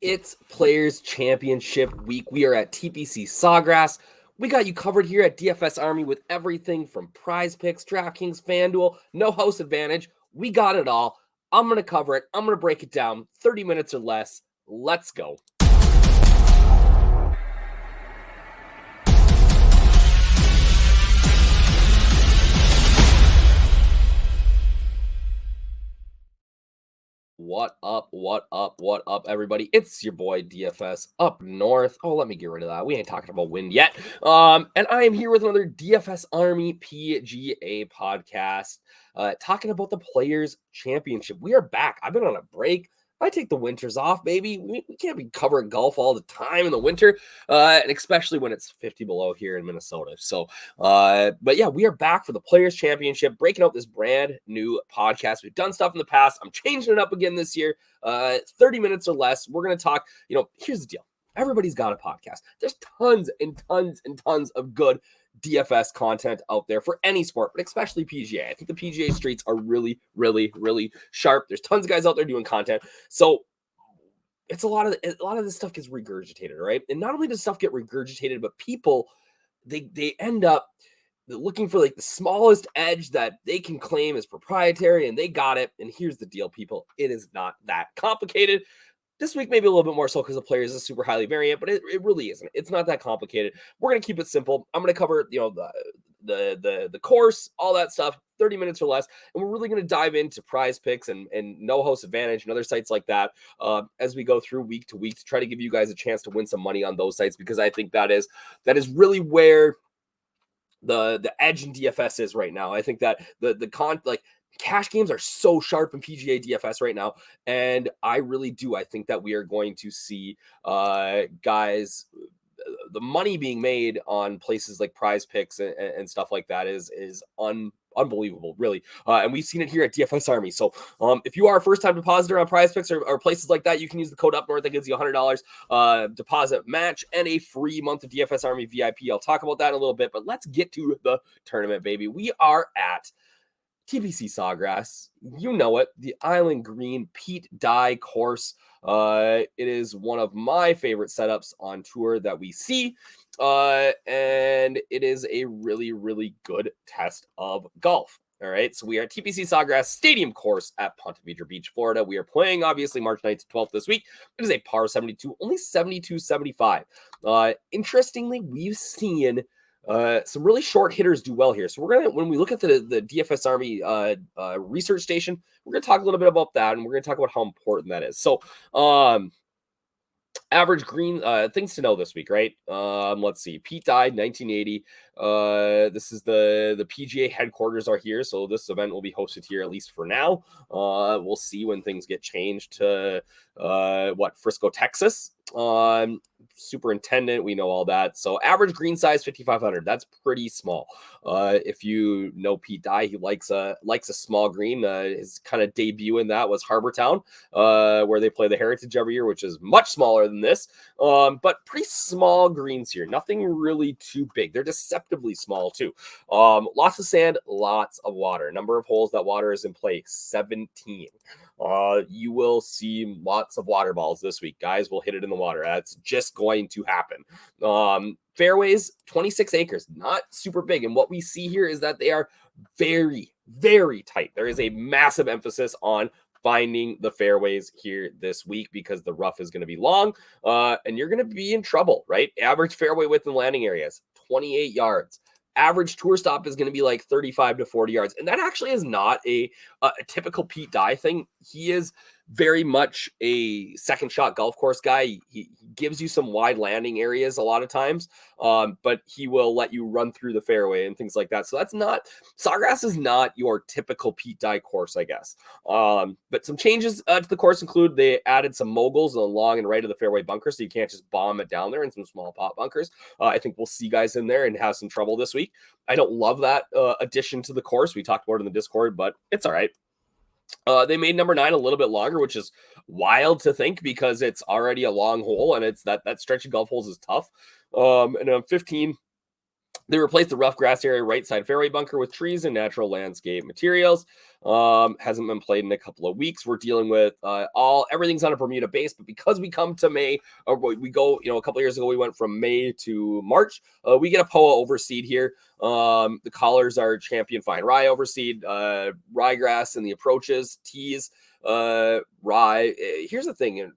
It's Players Championship week. We are at TPC Sawgrass. We got you covered here at DFS Army with everything from PrizePicks, Draftkings, FanDuel, no house advantage. We got it all. I'm going to cover it. I'm going to break it down. 30 minutes or less. Let's go. What up, everybody? It's your boy DFS up north. Oh, let me get rid of that. We ain't talking about wind yet. And I am here with another DFS Army PGA podcast, talking about the Players Championship. We are back. I've been on a break. I take the winters off, baby. We can't be covering golf all the time in the winter, and especially when it's 50 below here in Minnesota. So, but yeah, we are back for the Players Championship, breaking out this brand new podcast. We've done stuff in the past. I'm changing it up again this year. 30 minutes or less. We're going to talk, here's the deal. Everybody's got a podcast. There's tons and tons and tons of good DFS content out there for any sport, but especially PGA. I think the PGA streets are really, really, really sharp. There's tons of guys out there doing content. So it's a lot of this stuff gets regurgitated, right? And not only does stuff get regurgitated, but people, they end up looking for like the smallest edge that they can claim as proprietary, and they got it. And here's the deal, people. It is not that complicated. This week, maybe a little bit more so because the Players is super highly variant, but it really isn't. It's not that complicated. We're going to keep it simple. I'm going to cover, the course, all that stuff, 30 minutes or less. And we're really going to dive into PrizePicks and No Host Advantage and other sites like that as we go through week to week to try to give you guys a chance to win some money on those sites, because I think that is really where the edge in DFS is right now. I think that cash games are so sharp in PGA DFS right now, and I really do. I think that we are going to see guys, the money being made on places like PrizePicks and stuff like that is unbelievable, really. And we've seen it here at DFS Army. So if you are a first-time depositor on PrizePicks or places like that, you can use the code UPNORTH. That gives you $100 deposit match and a free month of DFS Army VIP. I'll talk about that in a little bit, but let's get to the tournament, baby. We are at TPC Sawgrass, you know it, the Island Green Pete Dye course. It is one of my favorite setups on tour that we see, and it is a really, really good test of golf. All right, so we are at TPC Sawgrass Stadium course at Ponte Vedra Beach, Florida. We are playing, obviously, March 9th to 12th this week. It is a par 72, only 72.75. Interestingly, we've seen some really short hitters do well here. So we're going to, when we look at the DFS Army research station, we're going to talk a little bit about that, and we're going to talk about how important that is. So average green, things to know this week, right? Let's see. Pete died 1980. This is the PGA headquarters are here, so this event will be hosted here at least for now. We'll see when things get changed to Frisco, Texas. Superintendent, we know all that. So average green size 5,500. That's pretty small. If you know Pete Dye, he likes a small green. His kind of debut in that was Harbor Town, where they play the Heritage every year, which is much smaller than this. But pretty small greens here. Nothing really too big. They're deceptively small too. Lots of sand, lots of water. Number of holes that water is in play, 17. You will see lots of water balls this week. Guys will hit it in the water. That's just going to happen. Fairways, 26 acres, not super big. And what we see here is that they are very, very tight. There is a massive emphasis on finding the fairways here this week because the rough is going to be long, and you're going to be in trouble, right? Average fairway width and landing areas, 28 yards. Average tour stop is going to be like 35 to 40 yards. And that actually is not a typical Pete Dye thing. He is very much a second shot golf course guy. He gives you some wide landing areas a lot of times, but he will let you run through the fairway and things like that. So Sawgrass is not your typical Pete Dye course, I guess. But some changes to the course include they added some moguls on the long and right of the fairway bunker, so you can't just bomb it down there, and some small pot bunkers. I think we'll see guys in there and have some trouble this week. I don't love that addition to the course. We talked about it in the Discord, but it's all right. They made number 9 a little bit longer, which is wild to think because it's already a long hole, and it's that stretch of golf holes is tough. And on 15, They replaced the rough grass area right side fairway bunker with trees and natural landscape materials. Hasn't been played in a couple of weeks. We're dealing with everything's on a Bermuda base, but because we come to May, or we go, a couple of years ago, we went from May to March. We get a POA overseed here. The collars are champion fine rye overseed, ryegrass in the approaches, tees, rye. Here's the thing.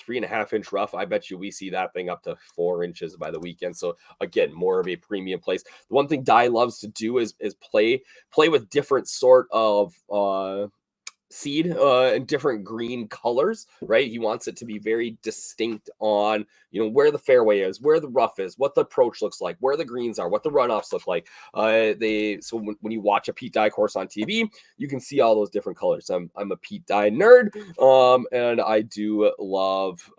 3.5-inch rough. I bet you we see that thing up to 4 inches by the weekend. So again, more of a premium place. The one thing Dye loves to do is play with different sort of seed and different green colors, right? He wants it to be very distinct on, where the fairway is, where the rough is, what the approach looks like, where the greens are, what the runoffs look like. So when you watch a Pete Dye course on TV, you can see all those different colors. I'm a Pete Dye nerd, and I do love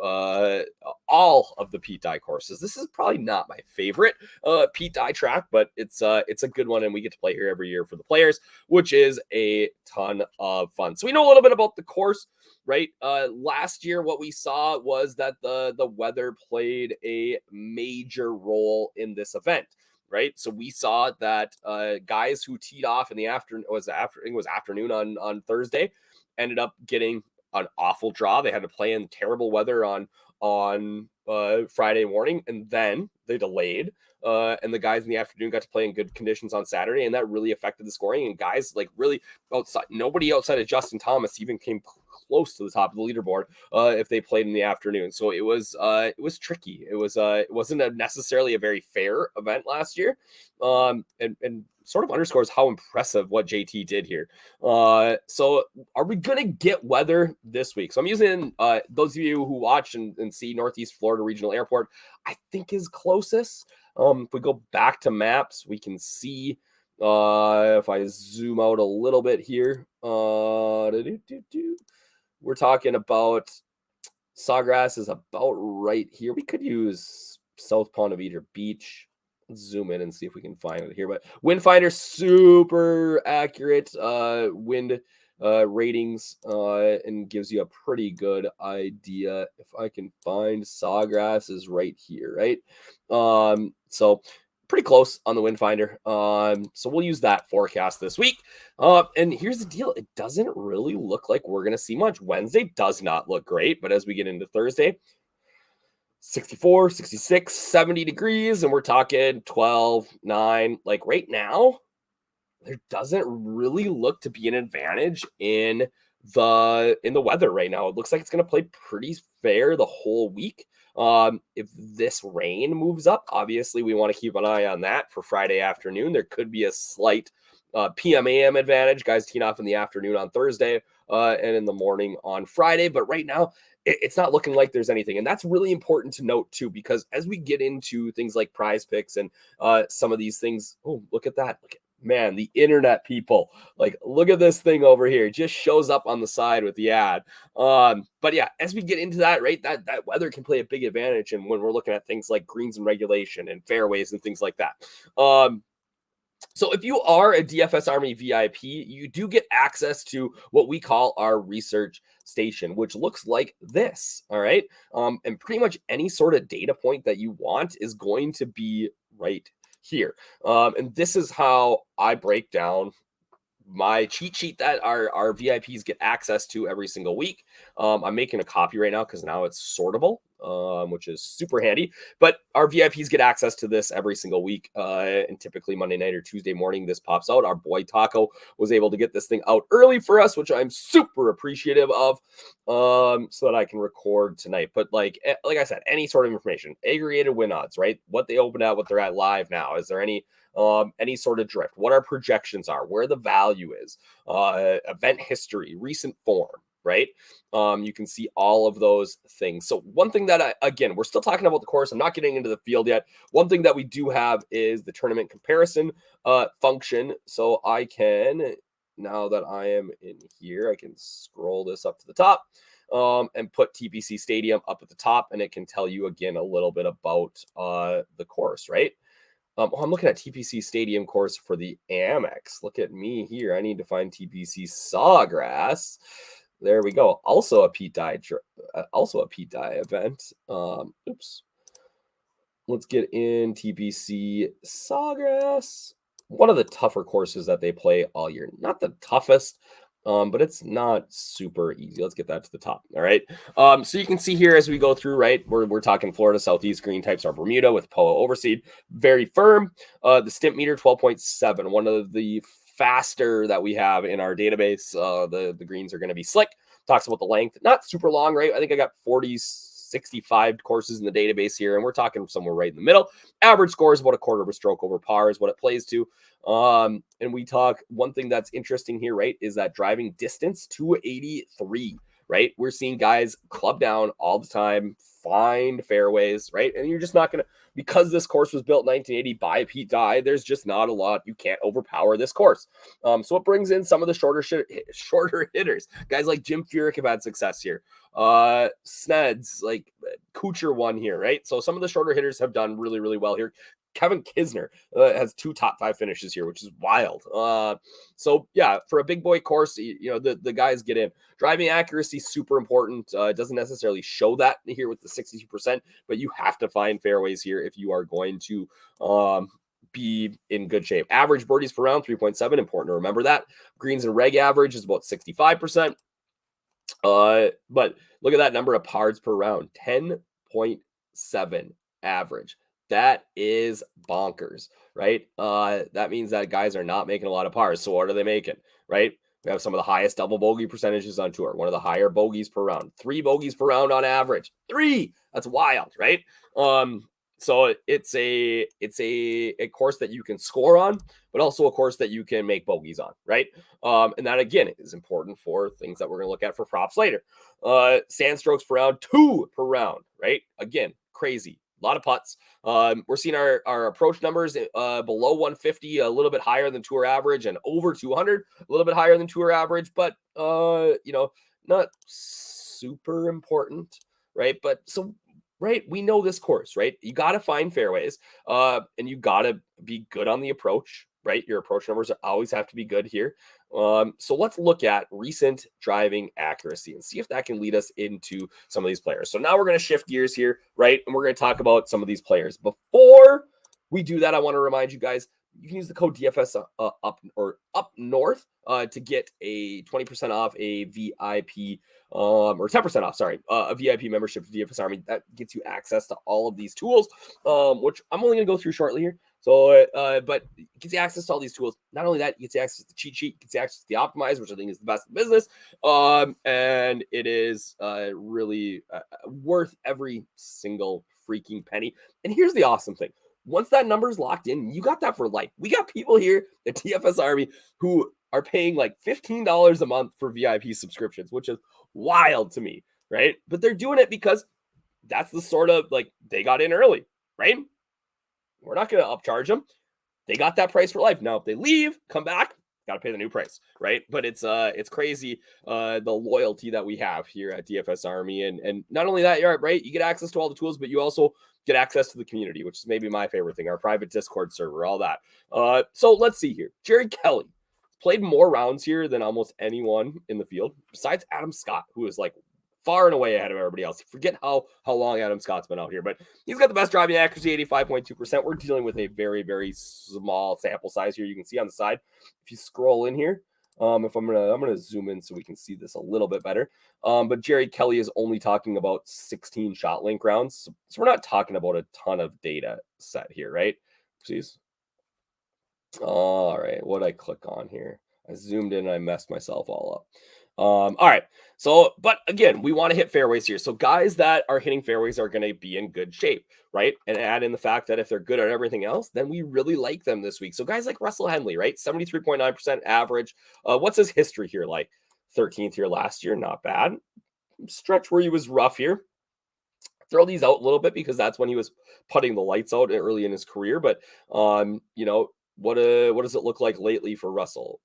all of the Pete Dye courses. This is probably not my favorite Pete Dye track, but it's a good one, and we get to play here every year for the players, which is a ton of fun. So we know a little bit about the course, right? Last year, what we saw was that the weather played a major role in this event, right? So we saw that guys who teed off in the afternoon, afternoon on Thursday, ended up getting an awful draw. They had to play in terrible weather on Friday morning, and then they delayed. And the guys in the afternoon got to play in good conditions on Saturday, and that really affected the scoring. And guys really outside, nobody outside of Justin Thomas even came close to the top of the leaderboard if they played in the afternoon. So it was tricky. It wasn't necessarily a very fair event last year, and sort of underscores how impressive what JT did here. So are we gonna get weather this week? So I'm using those of you who watch and see Northeast Florida Regional Airport, I think is closest. If we go back to maps, we can see if I zoom out a little bit here, we're talking about Sawgrass is about right here. We could use South Ponte Vedra Beach. Let's zoom in and see if we can find it here. But Windfinder, super accurate wind ratings and gives you a pretty good idea. If I can find Sawgrass is right here, right? So pretty close on the Windfinder. So we'll use that forecast this week. And here's the deal. It doesn't really look like we're going to see much. Wednesday does not look great, but as we get into Thursday, 64, 66, 70 degrees, and we're talking 12, 9. Like right now, there doesn't really look to be an advantage in the weather right now. It looks like it's going to play pretty fair the whole week. If this rain moves up, obviously we want to keep an eye on that for Friday afternoon. There could be a slight PM AM advantage. Guys teeing off in the afternoon on Thursday and in the morning on Friday. But right now, it's not looking like there's anything. And that's really important to note, too, because as we get into things like PrizePicks and some of these things, oh, look at that. Man, the internet people, look at this thing over here. It just shows up on the side with the ad. But yeah, as we get into that, right, that weather can play a big advantage. And when we're looking at things like greens and regulation and fairways and things like that. So if you are a DFSARMY VIP, you do get access to what we call our research station, which looks like this, all right? And pretty much any sort of data point that you want is going to be right here. And this is how I break down my cheat sheet that our VIPs get access to every single week. I'm making a copy right now because now it's sortable, which is super handy. But our VIPs get access to this every single week. And typically Monday night or Tuesday morning, this pops out. Our boy Taco was able to get this thing out early for us, which I'm super appreciative of, so that I can record tonight. But like I said, any sort of information, aggregated win odds, right? What they opened at, what they're at live now. Is there any sort of drift, what our projections are, where the value is, event history, recent form, right? You can see all of those things. So one thing that again, we're still talking about the course. I'm not getting into the field yet. One thing that we do have is the tournament comparison function. So I can, now that I am in here, I can scroll this up to the top and put TPC Stadium up at the top, and it can tell you again a little bit about the course, right? I'm looking at TPC Stadium course for the Amex. Look at me here. I need to find TPC Sawgrass. There we go. Also a Pete Dye event. Oops. Let's get in TPC Sawgrass. One of the tougher courses that they play all year. Not the toughest, but it's not super easy. Let's get that to the top. All right. So you can see here as we go through, right? We're talking Florida Southeast green types are Bermuda with POA overseed. Very firm. The stimp meter 12.7. One of the faster that we have in our database. The greens are going to be slick. Talks about the length. Not super long, right? I think I got 65 courses in the database here, and we're talking somewhere right in the middle. Average score is about a quarter of a stroke over par is what it plays to. And we talk, one thing that's interesting here, right, is that driving distance 283, right? We're seeing guys club down all the time, find fairways, right? And you're just not going to, because this course was built in 1980 by Pete Dye, there's just not a lot. You can't overpower this course. So it brings in some of the shorter hitters. Guys like Jim Furyk have had success here. Sneds, like Kuchar won here, right? So some of the shorter hitters have done really, really well here. Kevin Kisner has 2 top 5 finishes here, which is wild. So yeah, for a big boy course, the guys get in. Driving accuracy, super important. It doesn't necessarily show that here with the 62%, but you have to find fairways here if you are going to be in good shape. Average birdies per round, 3.7. Important to remember that. Greens and reg average is about 65%. But look at that number of pars per round, 10.7 average. That is bonkers, right? That means that guys are not making a lot of pars. So what are they making, right? We have some of the highest double bogey percentages on tour, one of the higher bogeys per round, 3 bogeys per round on average. 3. That's wild, right? So it's a course that you can score on, but also a course that you can make bogeys on, right? And that again is important for things that we're going to look at for props later. Sand strokes per round, 2 per round, right? Again, crazy. A lot of putts. We're seeing our approach numbers below 150, a little bit higher than tour average, and over 200, a little bit higher than tour average, but not super important, right? But so, right, we know this course, right? You got to find fairways, and you got to be good on the approach, right? Your approach numbers always have to be good here. So let's look at recent driving accuracy and see if that can lead us into some of these players. So now we're going to shift gears here, right? And we're going to talk about some of these players. Before we do that, I want to remind you guys, you can use the code DFS UpNorth to get a 20% off a VIP or 10% off, a VIP membership to DFS Army. That gets you access to all of these tools, which I'm only going to go through shortly here. So, but it gets you access to all these tools. Not only that, it gets you access to the cheat sheet, it gets you access to the optimizer, which I think is the best in business. And it is really worth every single freaking penny. And here's the awesome thing. Once that number is locked in, you got that for life. We got people here at DFS Army who are paying like $15 a month for VIP subscriptions, which is wild to me, right? But they're doing it because that's the sort of, like, they got in early, right? We're not going to upcharge them. They got that price for life. Now, if they leave, come back, got to pay the new price, right? But it's crazy the loyalty that we have here at DFS Army, and not only that, you're right, you get access to all the tools, but you also get access to the community, which is maybe my favorite thing, our private Discord server, all that. So let's see here. Jerry Kelly played more rounds here than almost anyone in the field, besides Adam Scott, who is like far and away ahead of everybody else. Forget how long Adam Scott's been out here, but he's got the best driving accuracy, 85.2%. We're dealing with a very, very small sample size here. You can see on the side, if you scroll in here, if I'm gonna zoom in so we can see this a little bit better. But Jerry Kelly is only talking about 16 shot link rounds, so we're not talking about a ton of data set here, right? Please. All right, what I click on here? I zoomed in and I messed myself all up. All right. So, but again, we want to hit fairways here. So guys that are hitting fairways are going to be in good shape, right? And add in the fact that if they're good at everything else, then we really like them this week. So guys like Russell Henley, right? 73.9% average. What's his history here like? 13th here last year, not bad. Stretch where he was rough here. Throw these out a little bit because that's when he was putting the lights out early in his career. But, what does it look like lately for Russell?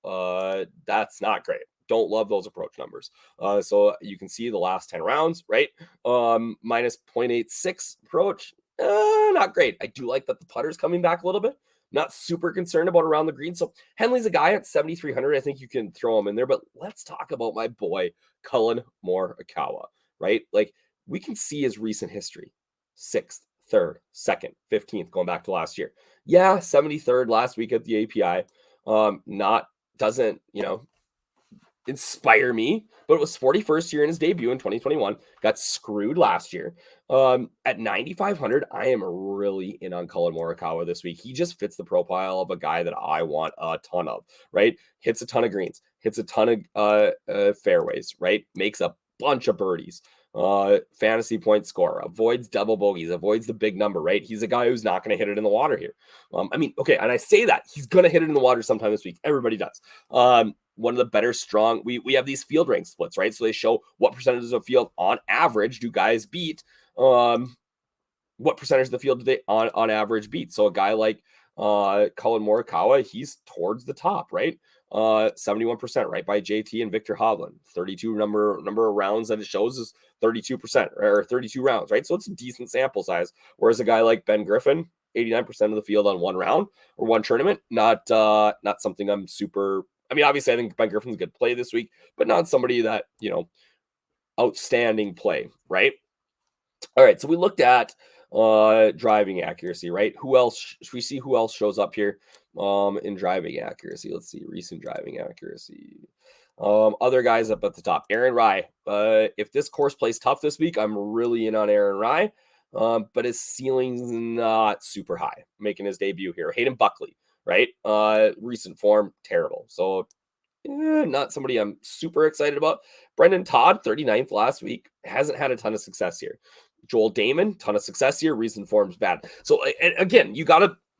That's not great. Don't love those approach numbers. So you can see the last 10 rounds, right? Minus 0.86 approach. Not great. I do like that the putter's coming back a little bit. Not super concerned about around the green. So Henley's a guy at 7,300. I think you can throw him in there. But let's talk about my boy, Cullen Morikawa, right? Like, we can see his recent history. 6th, 3rd, 2nd, 15th, going back to last year. Yeah, 73rd last week at the API. Doesn't, inspire me, but it was 41st year in his debut in 2021. Got screwed last year. At 9,500, I am really in on Colin Morikawa this week. He just fits the profile of a guy that I want a ton of, right? Hits a ton of greens, hits a ton of fairways, right? Makes a bunch of birdies. Fantasy point scorer, avoids double bogeys, avoids the big number, right? He's a guy who's not going to hit it in the water here. Okay, and I say that he's going to hit it in the water sometime this week. Everybody does. One of the better strong, we have these field rank splits, right? So they show what percentages of field on average do guys beat. What percentage of the field do they on average beat? So a guy like Colin Morikawa, he's towards the top, right? 71%, right by JT and Victor Hovland. 32 number of rounds that it shows is 32% or 32 rounds, right? So it's a decent sample size. Whereas a guy like Ben Griffin, 89% of the field on one round or one tournament, not something I'm super. Obviously, I think Ben Griffin's a good play this week, but not somebody that, outstanding play, right? All right, so we looked at driving accuracy, right? Who else? Should we see who else shows up here in driving accuracy? Let's see, recent driving accuracy. Other guys up at the top. Aaron Rai. If this course plays tough this week, I'm really in on Aaron Rai, but his ceiling's not super high, making his debut here. Hayden Buckley, right? Recent form, terrible. So not somebody I'm super excited about. Brendan Todd, 39th last week, hasn't had a ton of success here. Joel Damon, ton of success here. Recent form's bad. So and again,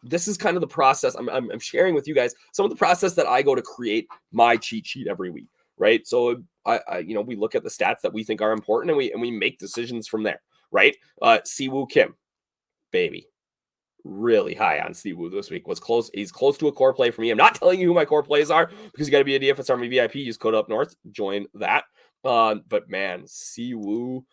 this is kind of the process. I'm sharing with you guys some of the process that I go to create my cheat sheet every week, right? So I we look at the stats that we think are important and we make decisions from there, right? Siwoo Kim, baby. Really high on Siwoo this week. Was close. He's close to a core play for me. I'm not telling you who my core plays are because you got to be a DFSARMY VIP. Use code UpNorth. Join that. But man, Siwoo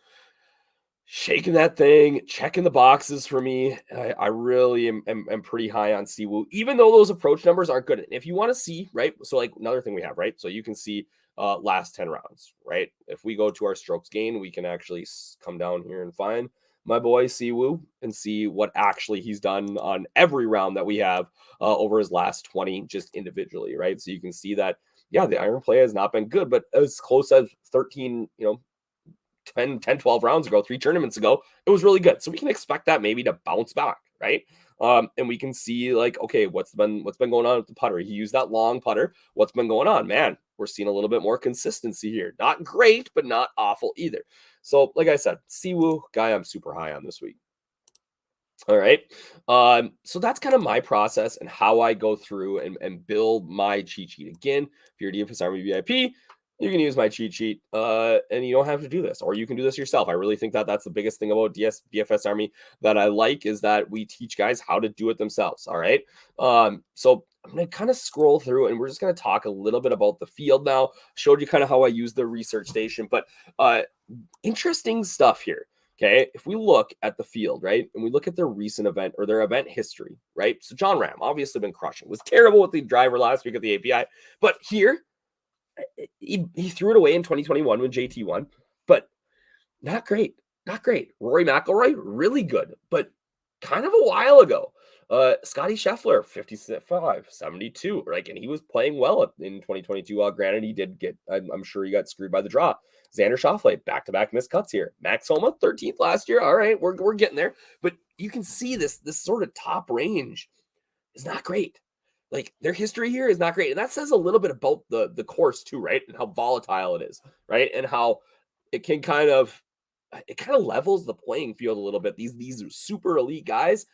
shaking that thing, checking the boxes for me. I really am pretty high on Siwoo, even though those approach numbers aren't good. And if you want to see, right? So like another thing we have, right? So you can see last 10 rounds, right? If we go to our strokes gain, we can actually come down here and find my boy Siwoo and see what actually he's done on every round that we have over his last 20 just individually, right? So you can see that, yeah, the iron play has not been good, but as close as 13, 10, 12 rounds ago, 3 tournaments ago, it was really good. So we can expect that maybe to bounce back, right? And we can see like, okay, what's been going on with the putter? He used that long putter. What's been going on? Man, we're seeing a little bit more consistency here. Not great, but not awful either. So like I said, Siwoo, guy I'm super high on this week. All right. So that's kind of my process and how I go through and build my cheat sheet. Again, if you're a DFSARMY VIP, you can use my cheat sheet and you don't have to do this, or you can do this yourself. I really think that that's the biggest thing about DFSARMY that I like is that we teach guys how to do it themselves. All right. So I'm going to kind of scroll through and we're just going to talk a little bit about the field now. Showed you kind of how I use the research station, but interesting stuff here. Okay, if we look at the field, right, and we look at their recent event or their event history, right? So John Ram obviously been crushing. Was terrible with the driver last week at the API, but here he threw it away in 2021 when JT won, but not great, not great. Rory McIlroy, really good, but kind of a while ago. Scotty Scheffler, 55, 72, like, and he was playing well in 2022. Granted, he did get, I'm sure he got screwed by the draw. Xander Schauffele, back-to-back missed cuts here. Max Homa, 13th last year. All right, we're getting there. But you can see this sort of top range is not great. Like, their history here is not great. And that says a little bit about the course too, right? And how volatile it is, right? And how it kind of levels the playing field a little bit. These super elite guys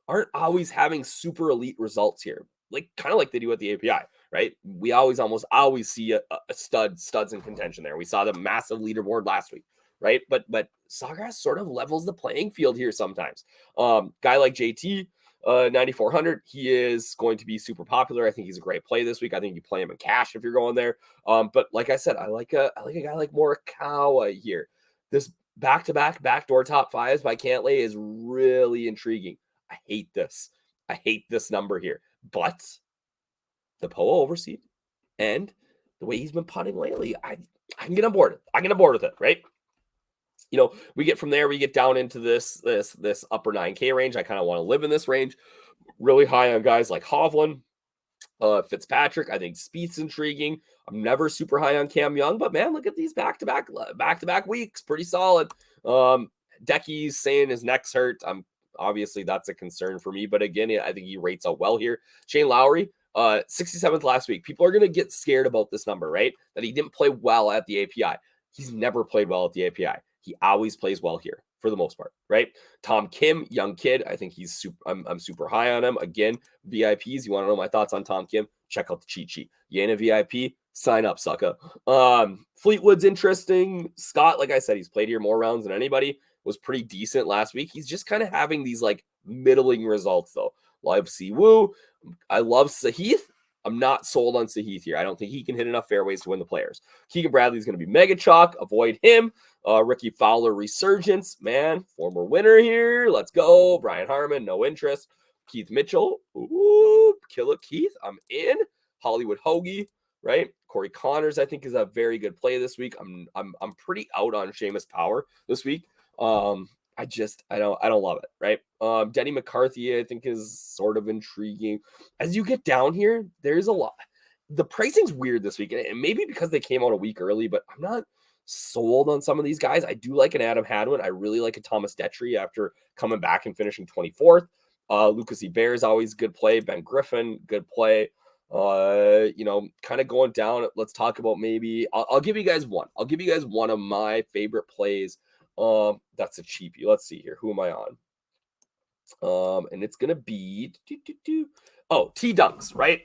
aren't always having super elite results here, like kind of like they do at the API, right? We almost always see a studs in contention there. We saw the massive leaderboard last week, right? But Sawgrass sort of levels the playing field here sometimes. Guy like JT, 9,400, he is going to be super popular. I think he's a great play this week. I think you play him in cash if you're going there. But like I said, I like a guy like Morikawa here. This back-to-back backdoor top fives by Cantlay is really intriguing. I hate this. I hate this number here. But the POA overseed and the way he's been putting lately, I can get on board. I can get on board with it, right? we get from there, we get down into this upper 9K range. I kind of want to live in this range. Really high on guys like Hovland, Fitzpatrick. I think Spieth's intriguing. I'm never super high on Cam Young, but man, look at these back-to-back weeks. Pretty solid. Decky's saying his neck's hurt. Obviously that's a concern for me, but again, I think he rates out well here. Shane Lowry, 67th last week. People are going to get scared about this number, right? That he didn't play well at the API. He's never played well at the API. He always plays well here for the most part, right? Tom Kim, young kid. I think he's super. I'm super high on him. Again, VIPs. You want to know my thoughts on Tom Kim? Check out the cheat sheet. You ain't a VIP? Sign up, sucker. Fleetwood's interesting. Scott, like I said, he's played here more rounds than anybody. Was pretty decent last week. He's just kind of having these like middling results though. Love Siwoo. I love Sahith. I'm not sold on Sahith here. I don't think he can hit enough fairways to win the Players. Keegan Bradley's going to be mega chalk. Avoid him. Ricky Fowler resurgence. Man, former winner here. Let's go. Brian Harmon, no interest. Keith Mitchell. Ooh, Killer Keith. I'm in. Hollywood Hoagie, right? Corey Connors, I think, is a very good play this week. I'm pretty out on Seamus Power this week. I don't love it, right? Denny McCarthy, I think, is sort of intriguing. As you get down here, there's a lot. The pricing's weird this week, and maybe because they came out a week early, but I'm not sold on some of these guys. I do like an Adam Hadwin. I really like a Thomas Detry after coming back and finishing 24th. Lucas Ebert is always good play. Ben Griffin, good play. Kind of going down. Let's talk about maybe I'll give you guys one. I'll give you guys one of my favorite plays. That's a cheapie. Let's see here. Who am I on? And it's gonna be T Dunks, right?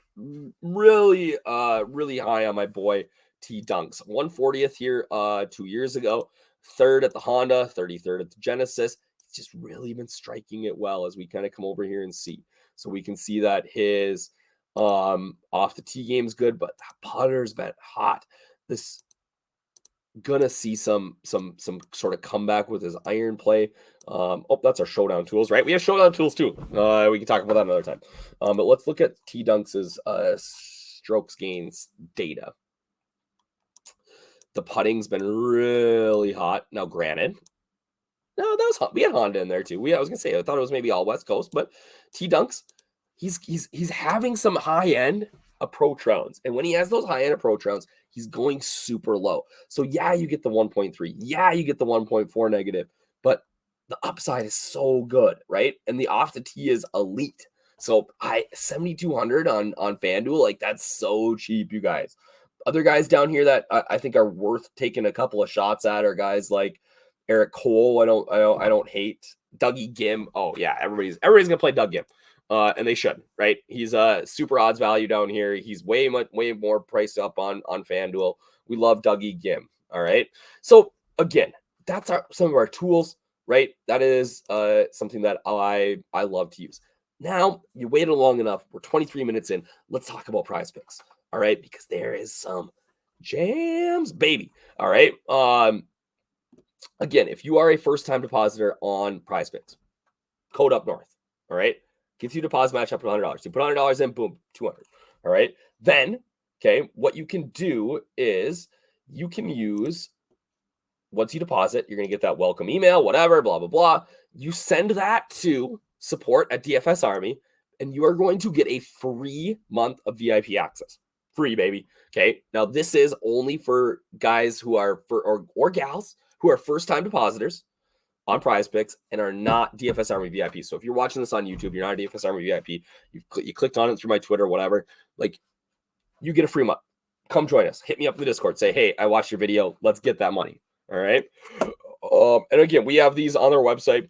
Really high on my boy T Dunks. 140th here 2 years ago, third at the Honda, 33rd at the Genesis. He's just really been striking it well as we kind of come over here and see. So we can see that his off the tee game's good, but that putter's been hot. This gonna see some sort of comeback with his iron play. That's our Showdown Tools, right? We have Showdown Tools too. We can talk about that another time. But let's look at T Dunks' strokes gains data. The putting's been really hot. Now, granted, no, that was hot. We had Honda in there too. I was gonna say I thought it was maybe all West Coast, but T Dunks, he's having some high end approach rounds, and when he has those high end approach rounds, he's going super low. So yeah, you get the 1.3. Yeah, you get the 1.4 negative, but the upside is so good, right? And the off the tee is elite. So 7,200 on FanDuel, like that's so cheap, you guys. Other guys down here that I think are worth taking a couple of shots at are guys like Eric Cole. I don't hate Dougie Gim. Oh yeah, everybody's gonna play Doug Gim. And they should, right? He's a super odds value down here. He's way more priced up on FanDuel. We love Dougie Gim. All right. So again, that's some of our tools, right? That is something that I love to use. Now you waited long enough. We're 23 minutes in. Let's talk about PrizePicks. All right, because there is some jams, baby. All right. Again, if you are a first-time depositor on PrizePicks, code UpNorth. All right. Gets you deposit match up to $100. You put $100 in, boom, 200. All right. Then, okay, what you can do is you can use, once you deposit, you're going to get that welcome email, whatever, blah, blah, blah. You send that to support at DFSARMY, and you are going to get a free month of VIP access. Free, baby. Okay. Now, this is only for guys who are, or gals who are first-time depositors on PrizePicks and are not DFSARMY VIP. So if you're watching this on YouTube, you're not a DFSARMY VIP, you clicked on it through my Twitter, whatever, like you get a free month. Come join us. Hit me up in the Discord. Say, hey, I watched your video. Let's get that money. All right. And again, we have these on our website,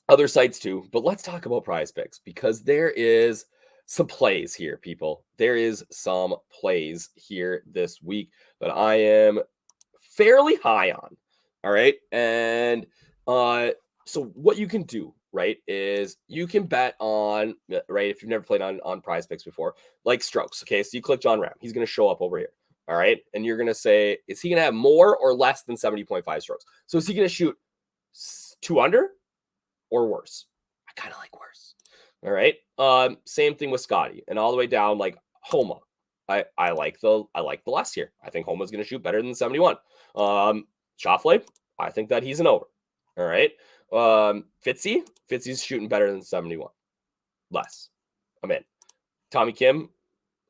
other sites too, but let's talk about PrizePicks because there is some plays here, people. There is some plays here this week that I am fairly high on. All right. And so what you can do, right, is you can bet on, right, if you've never played on PrizePicks before, like strokes. Okay. So you click John Ram. He's going to show up over here. All right. And you're going to say, is he going to have more or less than 70.5 strokes? So is he going to shoot 2 under or worse? I kind of like worse. All right. Same thing with Scotty and all the way down, like Homa. I like the less here. I think Homa's going to shoot better than 71. Schauffele, I think that he's an over. All right. Fitzy's shooting better than 71. Less. I'm in. Tommy Kim,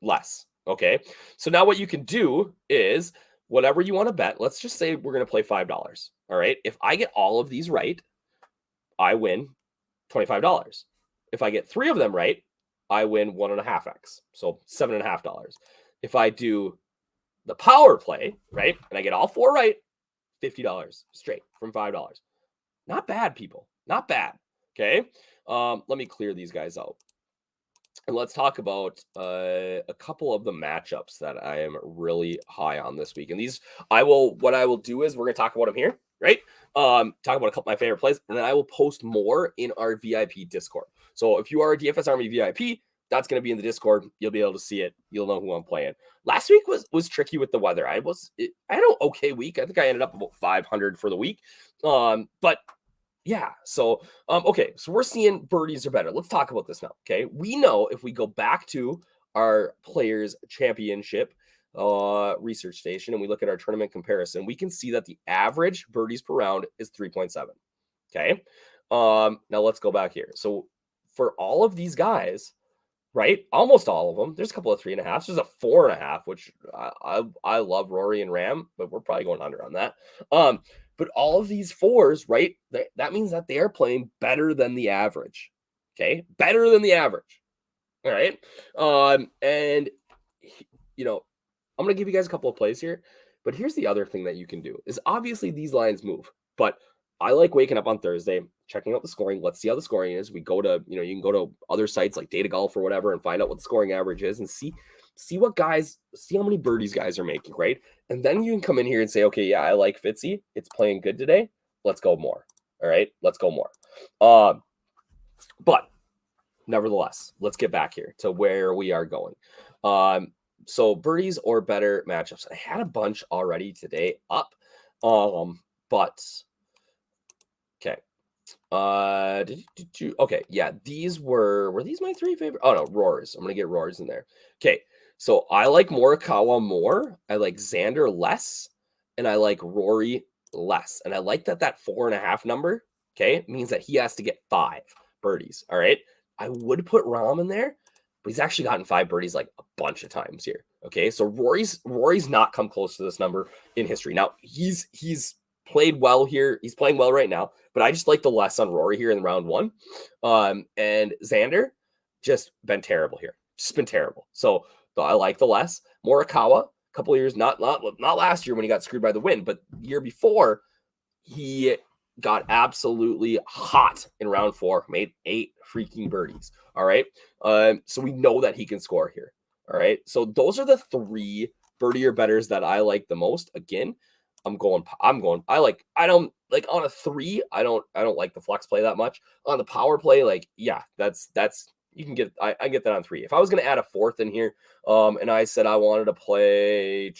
less. Okay. So now what you can do is whatever you want to bet. Let's just say we're going to play $5. All right. If I get all of these right, I win $25. If I get 3 of them right, I win 1.5x. So $7.5. If I do the power play, right, and I get all 4 right, $50 straight from $5. Not bad, people. Not bad. Okay. Let me clear these guys out. And let's talk about a couple of the matchups that I am really high on this week. And these, what I will do is we're going to talk about them here, right? Talk about a couple of my favorite plays, and then I will post more in our VIP Discord. So if you are a DFS Army VIP, that's going to be in the Discord. You'll be able to see it. You'll know who I'm playing. Last week was tricky with the weather. I had an okay week. I think I ended up about 500 for the week. But yeah, so okay, so we're seeing birdies are better. Let's talk about this now. Okay, we know if we go back to our Players Championship research station and we look at our tournament comparison, we can see that the average birdies per round is 3.7. Okay, now let's go back here. So for all of these guys, right, almost all of them, there's a couple of 3.5s. There's a 4.5, which I love Rory and Ram, but we're probably going under on that. But all of these 4s, right, that means that they are playing better than the average. Okay, better than the average. All right, and you know, I'm gonna give you guys a couple of plays here. But here's the other thing that you can do is obviously these lines move, but I like waking up on Thursday, checking out the scoring. Let's see how the scoring is. We go to, you can go to other sites like Data Golf or whatever and find out what the scoring average is and see how many birdies guys are making, right? And then you can come in here and say, okay, yeah, I like Fitzy. It's playing good today. Let's go more. All right, let's go more. But nevertheless, let's get back here to where we are going. So birdies or better matchups. I had a bunch already today up, but okay. Okay, yeah, these were these my 3 favorite? Oh no, Roars. I'm gonna get Roars in there. Okay, so I like Morikawa more, I like Xander less, and I like Rory less. And I like that 4.5 number, okay, means that he has to get 5 birdies. All right. I would put Rahm in there, but he's actually gotten 5 birdies like a bunch of times here. Okay, so Rory's not come close to this number in history. Now he's played well here. He's playing well right now, but I just like the less on Rory here in round 1. And Xander just been terrible here. Just been terrible. So I like the less. Morikawa, a couple of years, not last year when he got screwed by the wind, but the year before, he got absolutely hot in round 4, made 8 freaking birdies. All right. So we know that he can score here. All right. So those are the 3 birdie or betters that I like the most. Again, I don't like on a 3. I don't like the flex play that much. On the power play, like, yeah, that's you can get, I get that on 3. If I was going to add a 4th in here, and I said I wanted to play,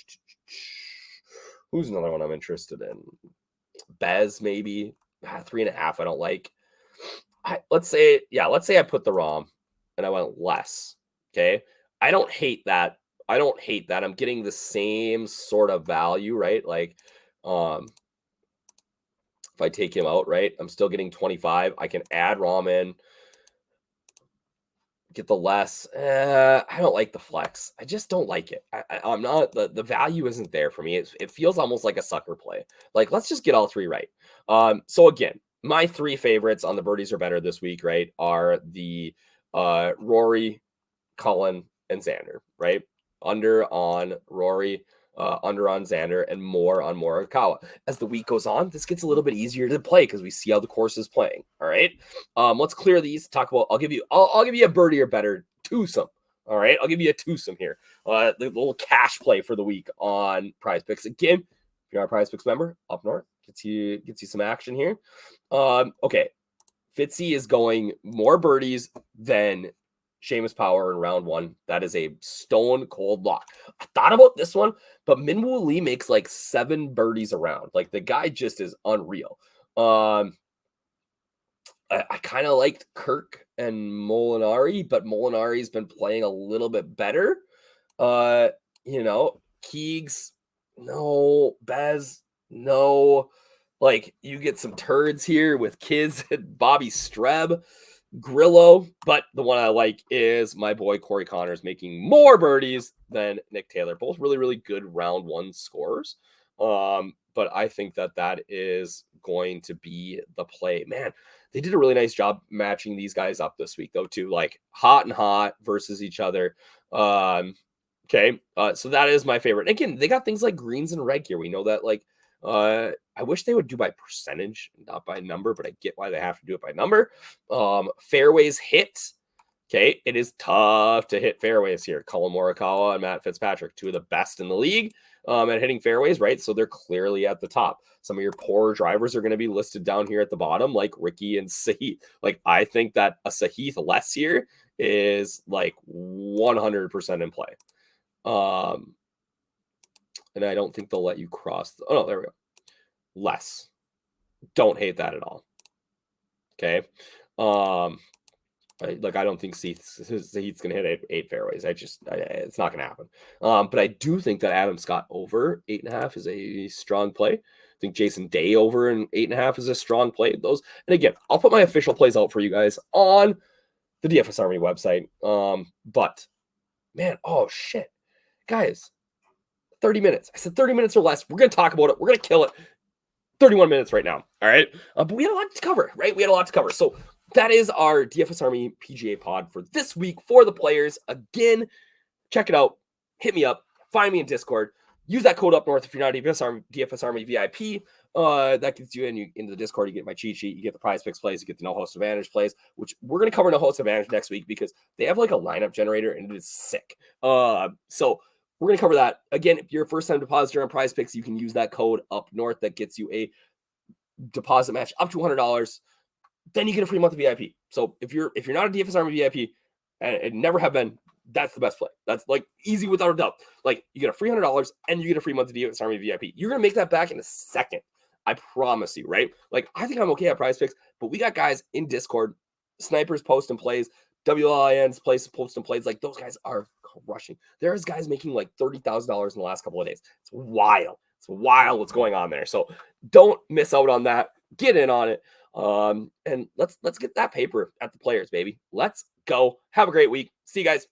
who's another one I'm interested in? Bez, maybe 3.5. I don't like. Let's say I put the Rahm and I went less. Okay. I don't hate that. I'm getting the same sort of value, right? Like, if I take him out, right, I'm still getting 25. I can add Rahm in, get the less. I don't like the flex. I just don't like it. I'm not, the value isn't there for me. It feels almost like a sucker play. Like, let's just get all 3 right. So again, my 3 favorites on the birdies are better this week, right, are the Rory, Cullen, and Xander, right? Under on Rory, under on Xander, and more on Morikawa. As the week goes on, this gets a little bit easier to play because we see how the course is playing. All right, let's clear these. Talk about. I'll give you a birdie or better twosome. All right, I'll give you a twosome here. The little cash play for the week on PrizePicks. Again, if you're a PrizePicks member, UpNorth gets you some action here. Okay, Fitzy is going more birdies than Seamus Power in round 1. That is a stone cold lock. I thought about this one, but Minwoo Lee makes like 7 birdies a round. Like, the guy just is unreal. I kind of liked Kirk and Molinari, but Molinari's been playing a little bit better. Keegs, no. Bez, no. Like, you get some turds here with Kids and Bobby Streb, Grillo, but the one I like is my boy Corey Connors making more birdies than Nick Taylor. Both really, really good round one scorers. But I think that is going to be the play. Man, they did a really nice job matching these guys up this week, though, too. Like hot and hot versus each other. Okay. So that is my favorite. And again, they got things like greens and reg here. We know that, like, I wish they would do by percentage, not by number, but I get why they have to do it by number. Fairways hit. Okay, it is tough to hit fairways here. Colin Morikawa and Matt Fitzpatrick, two of the best in the league at hitting fairways, right? So they're clearly at the top. Some of your poorer drivers are going to be listed down here at the bottom, like Ricky and Sahith. Like, I think that a Sahith less here is like 100% in play. And I don't think they'll let you cross. Oh, no, there we go. Less. Don't hate that at all. Okay. I don't think Sahith's going to hit eight fairways. It's not going to happen. But I do think that Adam Scott over 8.5 is a strong play. I think Jason Day over and 8.5 is a strong play. Those, and again, I'll put my official plays out for you guys on the DFS Army website. But man, oh shit, guys, 30 minutes. I said 30 minutes or less. We're going to talk about it. We're going to kill it. 31 minutes right now. All right. But we had a lot to cover, right? We had a lot to cover. So that is our DFS Army PGA pod for this week for the players. Again, check it out. Hit me up. Find me in Discord. Use that code UpNorth if you're not a DFS Army VIP. That gets you into the Discord. You get my cheat sheet. You get the PrizePicks plays. You get the No Host Advantage plays, which we're going to cover No Host Advantage next week because they have like a lineup generator and it is sick. So we're going to cover that. Again, if you're a first-time depositor on PrizePicks, you can use that code UpNorth. That gets you a deposit match up to $100. Then you get a free month of VIP. So if you're not a DFS Army VIP and never have been, that's the best play. That's like easy without a doubt. Like, you get a free $100 and you get a free month of DFS Army VIP. You're going to make that back in a second. I promise you, right? Like, I think I'm okay at PrizePicks, but we got guys in Discord, snipers posting plays, WLINs posting plays. Like, those guys are crushing. There's guys making like $30,000 in the last couple of days. It's wild. It's wild what's going on there. So don't miss out on that. Get in on it. And let's get that paper at the players, baby. Let's go. Have a great week. See you guys.